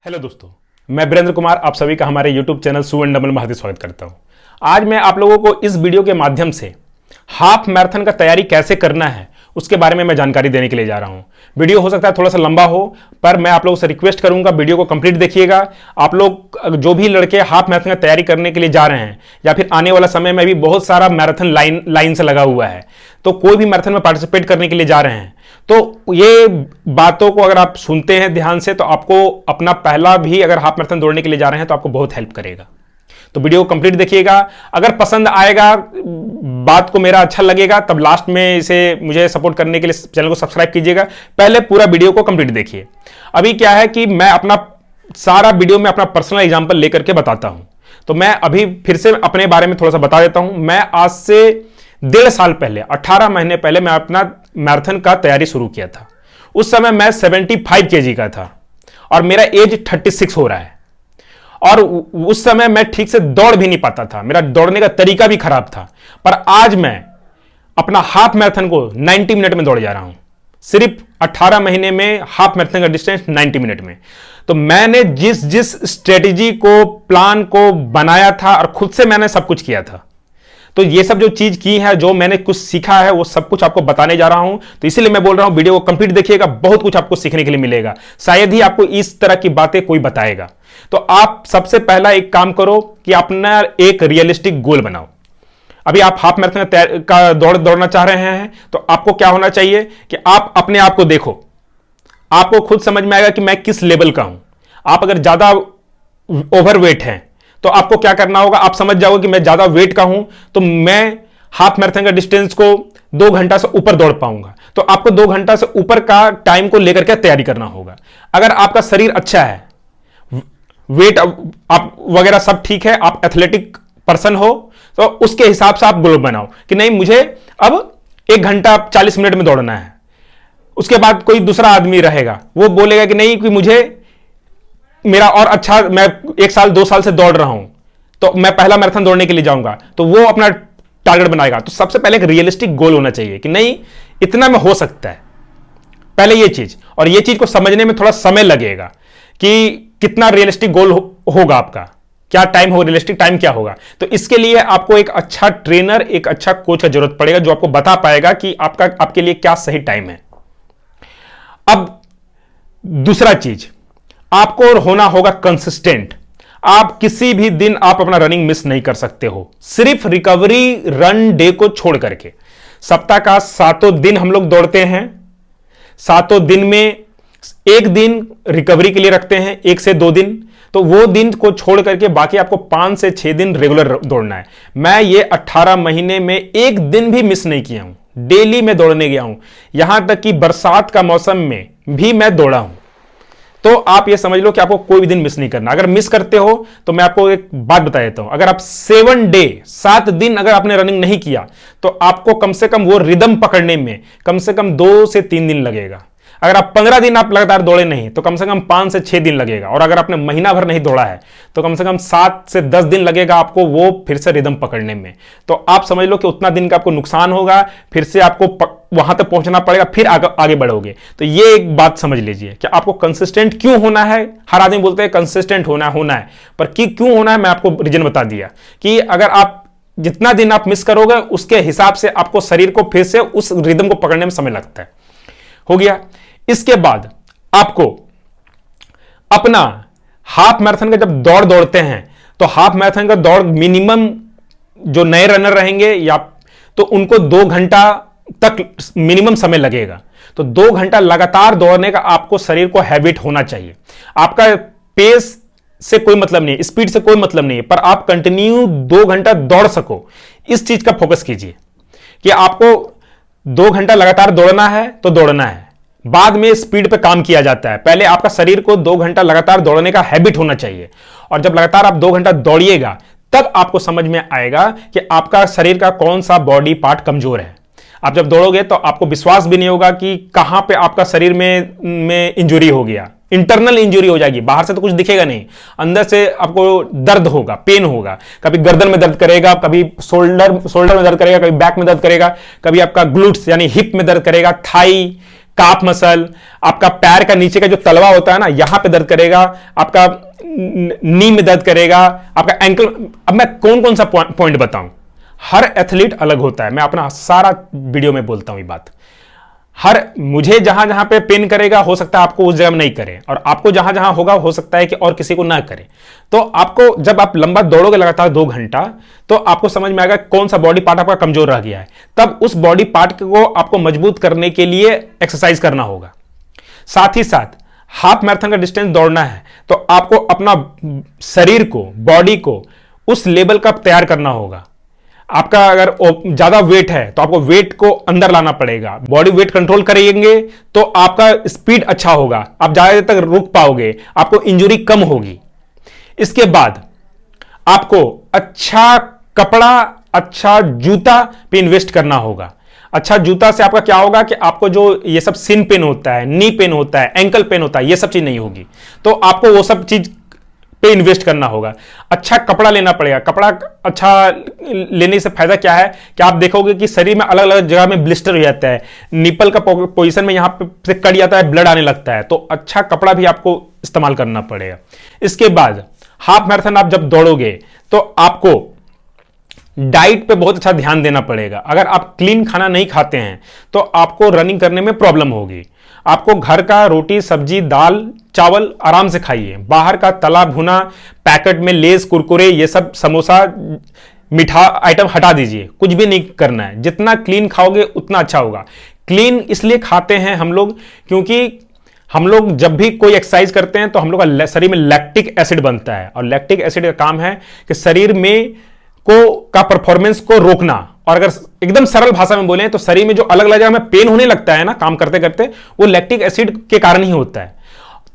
Hello दोस्तों, मैं वीरेंद्र कुमार आप सभी का हमारे YouTube चैनल सुवन डबल में हार्दिक स्वागत करता हूं। आज मैं आप लोगों को इस वीडियो के माध्यम से हाफ मैराथन का तैयारी कैसे करना है उसके बारे में मैं जानकारी देने के लिए जा रहा हूं। वीडियो हो सकता है थोड़ा सा लंबा हो, पर मैं आप लोगों से रिक्वेस्ट करूंगा वीडियो को कंप्लीट देखिएगा। आप लोग जो भी लड़के हाफ मैराथन का तैयारी करने के लिए जा रहे हैं या फिर आने वाला समय में भी बहुत सारा मैराथन लाइन से लगा हुआ है, तो कोई भी मैराथन में पार्टिसिपेट करने के लिए जा रहे हैं, तो ये बातों को अगर आप सुनते हैं ध्यान से तो आपको अपना पहला भी अगर हाफ मैराथन दौड़ने के लिए जा रहे हैं तो आपको बहुत हेल्प करेगा। तो वीडियो को कंप्लीट देखिएगा। अगर पसंद आएगा, बात को मेरा अच्छा लगेगा, तब लास्ट में इसे मुझे सपोर्ट करने के लिए चैनल को सब्सक्राइब कीजिएगा। पहले पूरा वीडियो को कंप्लीट देखिए। अभी क्या है कि मैं अपना सारा वीडियो में अपना पर्सनल एग्जांपल लेकर के बताता हूं, तो मैं अभी फिर से अपने बारे में थोड़ा सा बता देता हूं। मैं आज से 1.5 साल पहले 18 महीने पहले मैं अपना मैराथन का तैयारी शुरू किया था। उस समय मैं 75 केजी का था और मेरा एज 36 हो रहा है, और उस समय मैं ठीक से दौड़ भी नहीं पाता था, मेरा दौड़ने का तरीका भी खराब था। पर आज मैं अपना हाफ मैराथन को 90 मिनट में दौड़ जा रहा हूं। सिर्फ 18 महीने में हाफ मैराथन का डिस्टेंस 90 मिनट में। तो मैंने जिस स्ट्रेटेजी को, प्लान को बनाया था और खुद से मैंने सब कुछ किया था, तो ये सब जो चीज की है, जो मैंने कुछ सीखा है, वो सब कुछ आपको बताने जा रहा हूं। तो इसीलिए मैं बोल रहा हूं वीडियो को कंप्लीट देखिएगा, बहुत कुछ आपको सीखने के लिए मिलेगा। शायद ही आपको इस तरह की बातें कोई बताएगा। तो आप सबसे पहला एक काम करो कि अपना एक रियलिस्टिक गोल बनाओ। अभी आप हाफ मैराथन का दौड़ना चाह रहे हैं, तो आपको क्या होना चाहिए कि आप अपने आप को देखो। आपको खुद समझ में आएगा कि मैं किस लेवल का हूं। आप अगर ज्यादा ओवरवेट हैं तो आपको क्या करना होगा, आप समझ जाओगे कि मैं ज्यादा वेट का हूं तो मैं हाफ मैराथन का डिस्टेंस को 2 घंटा से ऊपर दौड़ पाऊंगा। तो आपको 2 घंटा से ऊपर का टाइम को लेकर के तैयारी करना होगा। अगर आपका शरीर अच्छा है, वेट आप वगैरह सब ठीक है, आप एथलेटिक पर्सन हो, तो उसके हिसाब से आप गोल बनाओ कि नहीं मुझे अब 1 घंटा 40 मिनट में दौड़ना है। उसके बाद कोई दूसरा आदमी रहेगा, वो बोलेगा कि नहीं कि मुझे मेरा और अच्छा, मैं 1 साल 2 साल से दौड़ रहा हूं तो मैं पहला मैराथन दौड़ने के लिए जाऊंगा, तो वो अपना टारगेट बनाएगा। तो सबसे पहले एक रियलिस्टिक गोल होना चाहिए कि नहीं इतना में हो सकता है। पहले ये चीज, और ये चीज को समझने में थोड़ा समय लगेगा कि कितना रियलिस्टिक गोल होगा आपका, क्या टाइम होगा, रियलिस्टिक टाइम क्या होगा। तो इसके लिए आपको एक अच्छा ट्रेनर, एक अच्छा कोच की जरूरत पड़ेगा जो आपको बता पाएगा कि आपके लिए क्या सही टाइम है। अब दूसरा चीज, आपको होना होगा कंसिस्टेंट। आप किसी भी दिन आप अपना रनिंग मिस नहीं कर सकते हो, सिर्फ रिकवरी रन डे को छोड़ करके। सप्ताह का 7 दिन हम लोग दौड़ते हैं, 7 दिन में 1 दिन रिकवरी के लिए रखते हैं, 1 से 2 दिन। तो वो दिन को छोड़ करके बाकी आपको 5 से 6 दिन रेगुलर दौड़ना है। मैं ये 18 महीने में 1 दिन भी मिस नहीं किया हूं, डेली मैं दौड़ने गया हूं। यहां तक कि बरसात का मौसम में भी मैं दौड़ा हूं। तो आप ये समझ लो कि आपको कोई भी दिन मिस नहीं करना। अगर मिस करते हो तो मैं आपको एक बात बता देता हूं, अगर आप 7 दिन अगर आपने रनिंग नहीं किया तो आपको कम से कम वो रिदम पकड़ने में कम से कम 2 से 3 दिन लगेगा। अगर आप 15 दिन आप लगातार दौड़े नहीं तो कम से कम 5 से 6 दिन लगेगा। और अगर आपने महीना भर नहीं दौड़ा है तो कम से कम 7 से 10 दिन लगेगा आपको वो फिर से रिदम पकड़ने में। तो आप समझ लो कि उतना दिन का आपको नुकसान होगा, फिर से आपको वहां तक पहुंचना पड़ेगा, फिर आगे बढ़ोगे। तो ये एक बात समझ लीजिए कि आपको कंसिस्टेंट क्यों होना है। हर आदमी बोलते हैं कंसिस्टेंट होना है, पर क्यों होना है मैं आपको रीजन बता दिया कि अगर आप जितना दिन आप मिस करोगे उसके हिसाब से आपको शरीर को फिर से उस रिदम को पकड़ने में समय लगता है। हो गया। इसके बाद आपको अपना हाफ मैराथन का जब दौड़ते हैं तो हाफ मैराथन का दौड़ मिनिमम जो नए रनर रहेंगे या तो उनको 2 घंटा तक मिनिमम समय लगेगा। तो 2 घंटा लगातार दौड़ने का आपको शरीर को हैबिट होना चाहिए। आपका पेस से कोई मतलब नहीं है, स्पीड से कोई मतलब नहीं है, पर आप कंटिन्यू 2 घंटा दौड़ सको, इस चीज का फोकस कीजिए कि आपको 2 घंटा लगातार दौड़ना है तो दौड़ना है। बाद में स्पीड पे काम किया जाता है, पहले आपका शरीर को 2 घंटा लगातार दौड़ने का हैबिट होना चाहिए। और जब लगातार आप 2 घंटा दौड़िएगा तब आपको समझ में आएगा कि आपका शरीर का कौन सा बॉडी पार्ट कमजोर है। आप जब दौड़ोगे तो आपको विश्वास भी नहीं होगा कि कहां पे आपका शरीर में इंजुरी हो गया। इंटरनल इंजुरी हो जाएगी, बाहर से तो कुछ दिखेगा नहीं, अंदर से आपको दर्द होगा, पेन होगा। कभी गर्दन में दर्द करेगा, कभी शोल्डर में दर्द करेगा, कभी बैक में दर्द करेगा, कभी आपका ग्लूट्स यानी हिप में दर्द करेगा, थाई, काफ मसल, आपका पैर का नीचे का जो तलवा होता है ना, यहां पे दर्द करेगा, आपका नी में दर्द करेगा, आपका एंकल। अब मैं कौन कौन सा पॉइंट बताऊं, हर एथलीट अलग होता है, मैं अपना सारा वीडियो में बोलता हूं ये बात। मुझे जहां जहां पे पेन करेगा, हो सकता है आपको उस जगह में नहीं करे, और आपको जहां जहां होगा हो सकता है कि और किसी को ना करे। तो आपको जब आप लंबा दौड़ोगे लगातार 2 घंटा, तो आपको समझ में आएगा कौन सा बॉडी पार्ट आपका कमजोर रह गया है। तब उस बॉडी पार्ट को आपको मजबूत करने के लिए एक्सरसाइज करना होगा। साथ ही साथ हाफ मैराथन का डिस्टेंस दौड़ना है तो आपको अपना शरीर को, बॉडी को उस लेवल का तैयार करना होगा। आपका अगर ज्यादा वेट है तो आपको वेट को अंदर लाना पड़ेगा, बॉडी वेट कंट्रोल करेंगे तो आपका स्पीड अच्छा होगा, आप ज्यादा देर तक रुक पाओगे, आपको इंजरी कम होगी। इसके बाद आपको अच्छा कपड़ा, अच्छा जूता पे इन्वेस्ट करना होगा। अच्छा जूता से आपका क्या होगा कि आपको जो ये सब सिन पेन होता है, नी पेन होता है, एंकल पेन होता है, ये सब चीज नहीं होगी। तो आपको वो सब चीज पे इन्वेस्ट करना होगा। अच्छा कपड़ा लेना पड़ेगा। कपड़ा अच्छा लेने से फायदा क्या है कि आप देखोगे कि शरीर में अलग अलग जगह में ब्लिस्टर हो जाता है, निपल का पोजीशन में यहां पे कट जाता है, ब्लड आने लगता है। तो अच्छा कपड़ा भी आपको इस्तेमाल करना पड़ेगा। इसके बाद हाफ मैराथन आप जब दौड़ोगे तो आपको डाइट पे बहुत अच्छा ध्यान देना पड़ेगा। अगर आप क्लीन खाना नहीं खाते हैं तो आपको रनिंग करने में प्रॉब्लम होगी। आपको घर का रोटी, सब्जी, दाल, चावल आराम से खाइए। बाहर का तला भुना, पैकेट में लेस, कुरकुरे, ये सब समोसा, मीठा आइटम हटा दीजिए। कुछ भी नहीं करना है। जितना क्लीन खाओगे उतना अच्छा होगा। क्लीन इसलिए खाते हैं हम लोग क्योंकि हम लोग जब भी कोई एक्सरसाइज करते हैं तो हम लोग का शरीर में लैक्टिक एसिड बनता है, और लैक्टिक एसिड का काम है कि शरीर में का परफॉर्मेंस को रोकना। और अगर एकदम सरल भाषा में बोलें तो शरीर में जो अलग अलग जगह में पेन होने लगता है ना काम करते करते, वो लैक्टिक एसिड के कारण ही होता है।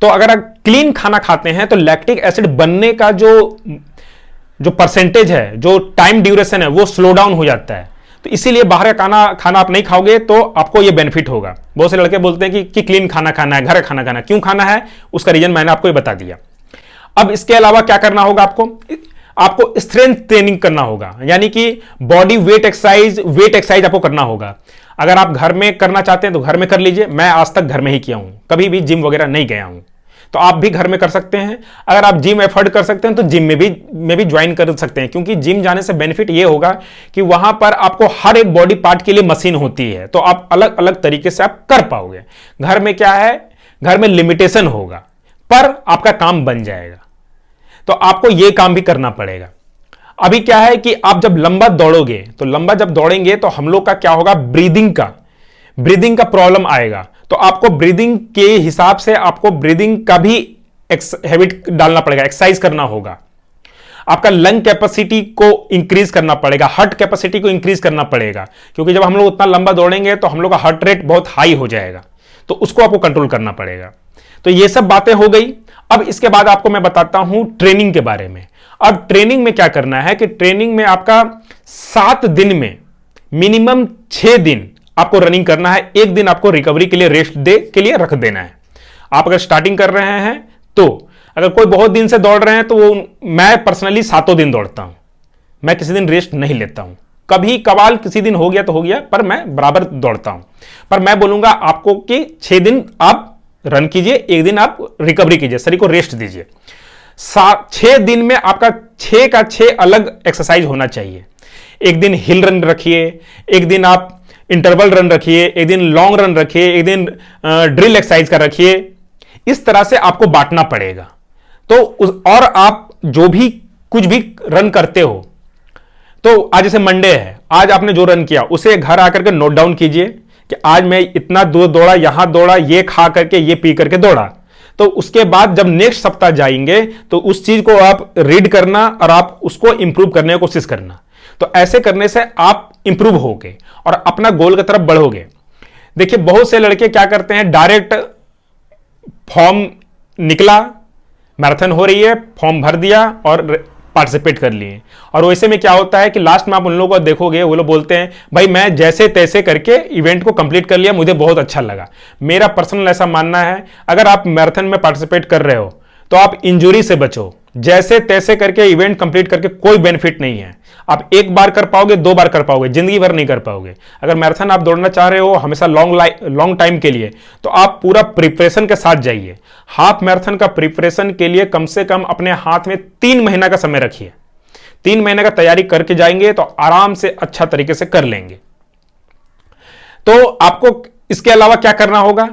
तो अगर आप क्लीन खाना खाते हैं तो लैक्टिक एसिड बनने का जो परसेंटेज है, जो टाइम ड्यूरेशन है, वो स्लो डाउन हो जाता है। तो इसीलिए बाहर का खाना आप नहीं खाओगे तो आपको ये बेनिफिट होगा। बहुत से लड़के बोलते हैं कि क्लीन खाना खाना है, घर का खाना खाना। क्यों खाना है उसका रीजन मैंने आपको ये बता दिया। अब इसके अलावा क्या करना होगा, आपको स्ट्रेंथ ट्रेनिंग करना होगा, यानी कि बॉडी वेट एक्सरसाइज आपको करना होगा। अगर आप घर में करना चाहते हैं तो घर में कर लीजिए। मैं आज तक घर में ही किया हूं, कभी भी जिम वगैरह नहीं गया हूं। तो आप भी घर में कर सकते हैं। अगर आप जिम एफर्ड कर सकते हैं तो जिम में भी ज्वाइन कर सकते हैं, क्योंकि जिम जाने से बेनिफिट ये होगा कि वहां पर आपको हर एक बॉडी पार्ट के लिए मशीन होती है, तो आप अलग अलग तरीके से आप कर पाओगे। घर में क्या है, घर में लिमिटेशन होगा पर आपका काम बन जाएगा। तो आपको यह काम भी करना पड़ेगा। अभी क्या है कि आप जब लंबा दौड़ोगे तो लंबा जब दौड़ेंगे तो हम लोग का क्या होगा, ब्रीदिंग का प्रॉब्लम आएगा। तो आपको ब्रीदिंग के हिसाब से आपको ब्रीदिंग का भी हैबिट डालना पड़ेगा, एक्सरसाइज करना होगा। आपका लंग कैपेसिटी को इंक्रीज करना पड़ेगा, हार्ट कैपेसिटी को इंक्रीज करना पड़ेगा, क्योंकि जब हम लोग उतना लंबा दौड़ेंगे तो हम लोग का हार्ट रेट बहुत हाई हो जाएगा। तो उसको आपको कंट्रोल करना पड़ेगा। तो ये सब बातें हो गई। अब इसके बाद आपको मैं बताता हूं ट्रेनिंग के बारे में। अब ट्रेनिंग में क्या करना है कि ट्रेनिंग में आपका 7 दिन में मिनिमम 6 दिन आपको रनिंग करना है। 1 दिन आपको रिकवरी के लिए, रेस्ट डे के लिए रख देना है। आप अगर स्टार्टिंग कर रहे हैं तो, अगर कोई बहुत दिन से दौड़ रहे हैं तो वो, मैं पर्सनली 7 दिन दौड़ता हूं। मैं किसी दिन रेस्ट नहीं लेता हूं। कभी कभार किसी दिन हो गया तो हो गया, पर मैं बराबर दौड़ता हूं। पर मैं बोलूंगा आपको कि 6 दिन आप रन कीजिए, 1 दिन आप रिकवरी कीजिए, शरीर को रेस्ट दीजिए। 6 दिन में आपका 6 का 6 अलग एक्सरसाइज होना चाहिए। 1 दिन हिल रन रखिए, 1 दिन आप इंटरवल रन रखिए, 1 दिन लॉन्ग रन रखिए, 1 दिन ड्रिल एक्सरसाइज का रखिए। इस तरह से आपको बांटना पड़ेगा। और आप जो भी कुछ भी रन करते हो, तो आज जैसे मंडे है, आज आपने जो रन किया उसे घर आकर के नोट डाउन कीजिए कि आज मैं इतना दूर दौड़ा, यहां दौड़ा, ये खा करके, ये पी करके दौड़ा। तो उसके बाद जब नेक्स्ट सप्ताह जाएंगे तो उस चीज को आप रीड करना और आप उसको इंप्रूव करने की कोशिश करना। तो ऐसे करने से आप इंप्रूव होगे और अपना गोल की तरफ बढ़ोगे। देखिए बहुत से लड़के क्या करते हैं, डायरेक्ट फॉर्म निकला, मैराथन हो रही है, फॉर्म भर दिया और पार्टिसिपेट कर लिए। और वैसे में क्या होता है कि लास्ट में आप उन लोगों को देखोगे, वो लोग बोलते हैं भाई मैं जैसे तैसे करके इवेंट को कंप्लीट कर लिया, मुझे बहुत अच्छा लगा। मेरा पर्सनल ऐसा मानना है, अगर आप मैराथन में पार्टिसिपेट कर रहे हो तो आप इंजरी से बचो, जैसे तैसे करके इवेंट कंप्लीट करके कोई बेनिफिट नहीं है। आप एक बार कर पाओगे, 2 बार कर पाओगे, जिंदगी भर नहीं कर पाओगे। अगर मैराथन आप दौड़ना चाह रहे हो हमेशा लॉन्ग टाइम के लिए, तो आप पूरा प्रिपरेशन के साथ जाइए। हाफ मैराथन का प्रिपरेशन के लिए कम से कम अपने हाथ में 3 महीना का समय रखिए। 3 महीने का तैयारी करके जाएंगे तो आराम से अच्छा तरीके से कर लेंगे। तो आपको इसके अलावा क्या करना होगा?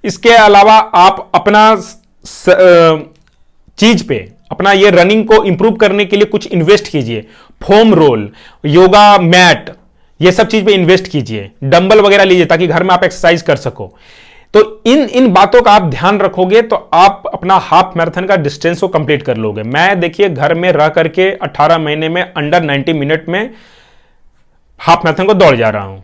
इसके अलावा आप अपना चीज पे अपना ये रनिंग को इंप्रूव करने के लिए कुछ इन्वेस्ट कीजिए। फोम रोल, योगा मैट, ये सब चीज पे इन्वेस्ट कीजिए। डंबल वगैरह लीजिए ताकि घर में आप एक्सरसाइज कर सको। तो इन बातों का आप ध्यान रखोगे तो आप अपना हाफ मैराथन का डिस्टेंस को कंप्लीट कर लोगे। मैं देखिए घर में रह करके 18 महीने में अंडर 90 मिनट में हाफ मैराथन को दौड़ जा रहा हूं।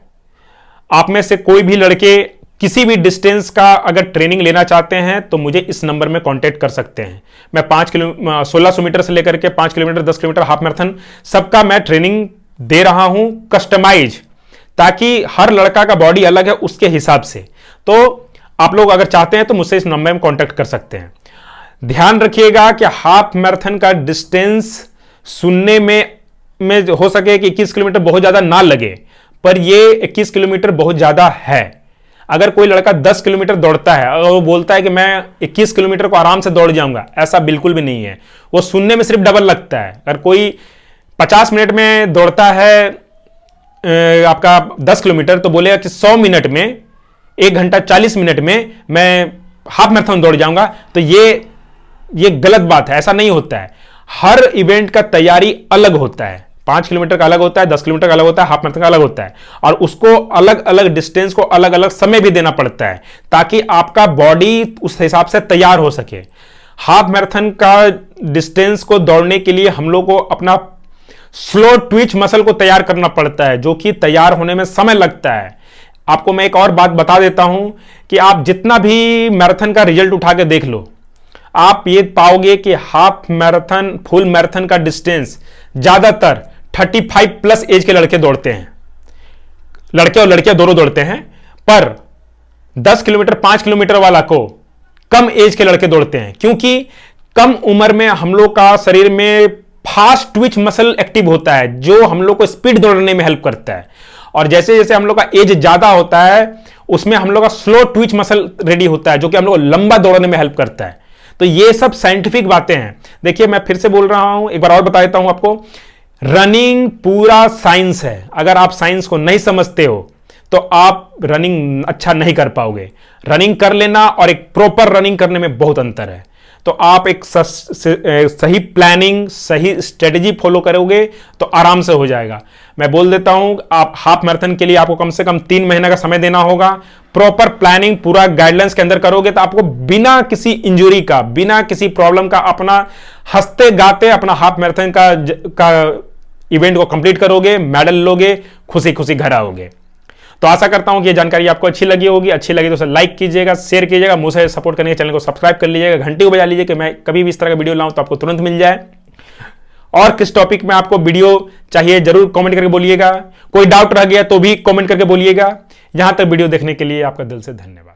आप में से कोई भी लड़के किसी भी डिस्टेंस का अगर ट्रेनिंग लेना चाहते हैं तो मुझे इस नंबर में कांटेक्ट कर सकते हैं। मैं 1600 मीटर से लेकर के 5 किलोमीटर, 10 किलोमीटर, हाफ मैराथन सबका मैं ट्रेनिंग दे रहा हूं कस्टमाइज, ताकि हर लड़का का बॉडी अलग है उसके हिसाब से। तो आप लोग अगर चाहते हैं तो मुझसे इस नंबर में कांटेक्ट कर सकते हैं। ध्यान रखिएगा कि हाफ मैराथन का डिस्टेंस सुनने में हो सके कि 21 किलोमीटर बहुत ज्यादा ना लगे, पर यह 21 किलोमीटर बहुत ज्यादा है। अगर कोई लड़का 10 किलोमीटर दौड़ता है और वो बोलता है कि मैं 21 किलोमीटर को आराम से दौड़ जाऊंगा, ऐसा बिल्कुल भी नहीं है। वो सुनने में सिर्फ डबल लगता है। अगर कोई 50 मिनट में दौड़ता है आपका 10 किलोमीटर, तो बोलेगा कि 100 मिनट में, 1 घंटा 40 मिनट में मैं हाफ मैराथन दौड़ जाऊंगा, तो ये गलत बात है। ऐसा नहीं होता है। हर इवेंट का तैयारी अलग होता है। 5 किलोमीटर का अलग होता है, 10 किलोमीटर का अलग होता है, हाफ मैराथन का अलग होता है, और उसको अलग अलग डिस्टेंस को अलग अलग समय भी देना पड़ता है ताकि आपका बॉडी उस हिसाब से तैयार हो सके। हाफ मैराथन का डिस्टेंस को दौड़ने के लिए हम लोग को अपना स्लो ट्विच मसल को तैयार करना पड़ता है, जो कि तैयार होने में समय लगता है। आपको मैं एक और बात बता देता हूं कि आप जितना भी मैराथन का रिजल्ट उठा के देख लो, आप ये पाओगे कि हाफ मैराथन, फुल मैराथन का डिस्टेंस ज्यादातर 35 प्लस एज के लड़के दौड़ते हैं। लड़के और लड़कियां दोनों दौड़ते हैं, पर 10 किलोमीटर 5 किलोमीटर वाला को कम एज के लड़के दौड़ते हैं, क्योंकि कम उम्र में हम लोग का शरीर में फास्ट ट्विच मसल एक्टिव होता है, जो हम लोग को स्पीड दौड़ने में हेल्प करता है। और जैसे जैसे हम लोग का एज ज्यादा होता है, उसमें हम लोग का स्लो ट्विच मसल रेडी होता है, जो कि हम लोग को लंबा दौड़ने में हेल्प करता है। तो ये सब साइंटिफिक बातें हैं। देखिए, मैं फिर से बोल रहा हूं, एक बार और बता देता हूं आपको। रनिंग पूरा साइंस है। अगर आप साइंस को नहीं समझते हो तो आप रनिंग अच्छा नहीं कर पाओगे। रनिंग कर लेना और एक प्रॉपर रनिंग करने में बहुत अंतर है। तो आप एक सही प्लानिंग, सही स्ट्रेटेजी फॉलो करोगे तो आराम से हो जाएगा। मैं बोल देता हूं, आप हाफ मैराथन के लिए आपको कम से कम 3 महीने का समय देना होगा। प्रॉपर प्लानिंग पूरा गाइडलाइंस के अंदर करोगे तो आपको बिना किसी इंजरी का, बिना किसी प्रॉब्लम का, अपना हंसते गाते अपना हाफ मैराथन का इवेंट को कंप्लीट करोगे, मेडल लोगे, खुशी खुशी घर आओगे। तो आशा करता हूं कि ये जानकारी आपको अच्छी लगी होगी। अच्छी लगी तो उसे लाइक कीजिएगा, शेयर कीजिएगा, मुझसे सपोर्ट करने के चैनल को सब्सक्राइब कर लीजिएगा, घंटी को बजा लीजिए कि मैं कभी भी इस तरह का वीडियो लाऊं तो आपको तुरंत मिल जाए। और किस टॉपिक में आपको वीडियो चाहिए जरूर कमेंट करके बोलिएगा। कोई डाउट रह गया तो भी कमेंट करके बोलिएगा। यहां तक वीडियो देखने के लिए आपका दिल से धन्यवाद।